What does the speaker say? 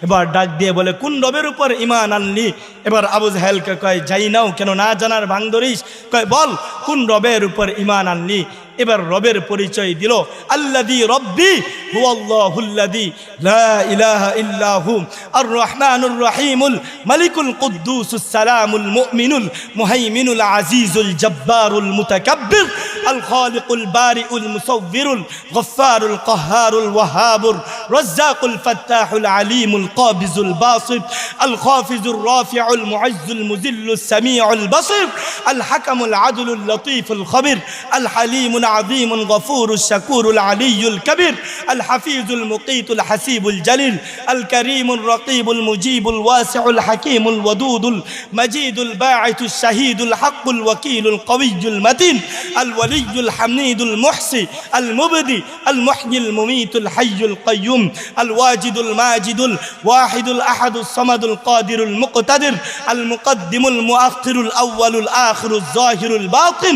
এবার ডাক দিয়ে বলে, কোন রবের উপর ঈমান আনলি? এবার আবু জাহেলকে কয়, যাই নাও, কেন না জানার ভান ধরিস? কয়, বল কোন রবের উপর ঈমান আনলি? এবার রবের পরিচয় দিল, আল্লাযী রব্বি হুয়াল্লাহুল্লাযী লা ইলাহা ইল্লা হু আর রহমানুর রহিমুল মালিকুল কুদ্দুসুস সালামুল মুমিনুল মুহাইমিনুল আজিজুল জব্বারুল মুতাকাব্বির আল খালিকুল বারিউল মুসাউবিরুল গফফারুল কাহ্হারুল ওয়াহাবুর রাজ্জাকুল ফাত্তাহুল আলিমুল কাবিজুল বাসিত আল খাফিজুর রাফিউল মুআজ্জুল মুযিল্লুস সামিউল বাসির আল হাকামুল আদলুল লতীফুল খবির আল হালিমুল عظيم غفور الشكور العلي الكبير الحفيظ المقيت الحسيب الجليل الكريم الرقيب المجيب الواسع الحكيم الودود المجيد الباعث الشهيد الحق الوكيل القوي المتين الولي الحميد المحصي المبدي المحيي المميت الحي القيوم الواجد الماجد الواحد الأحد الصمد القادر المقتدر المقدم المؤخر الأول الآخر الظاهر الباطن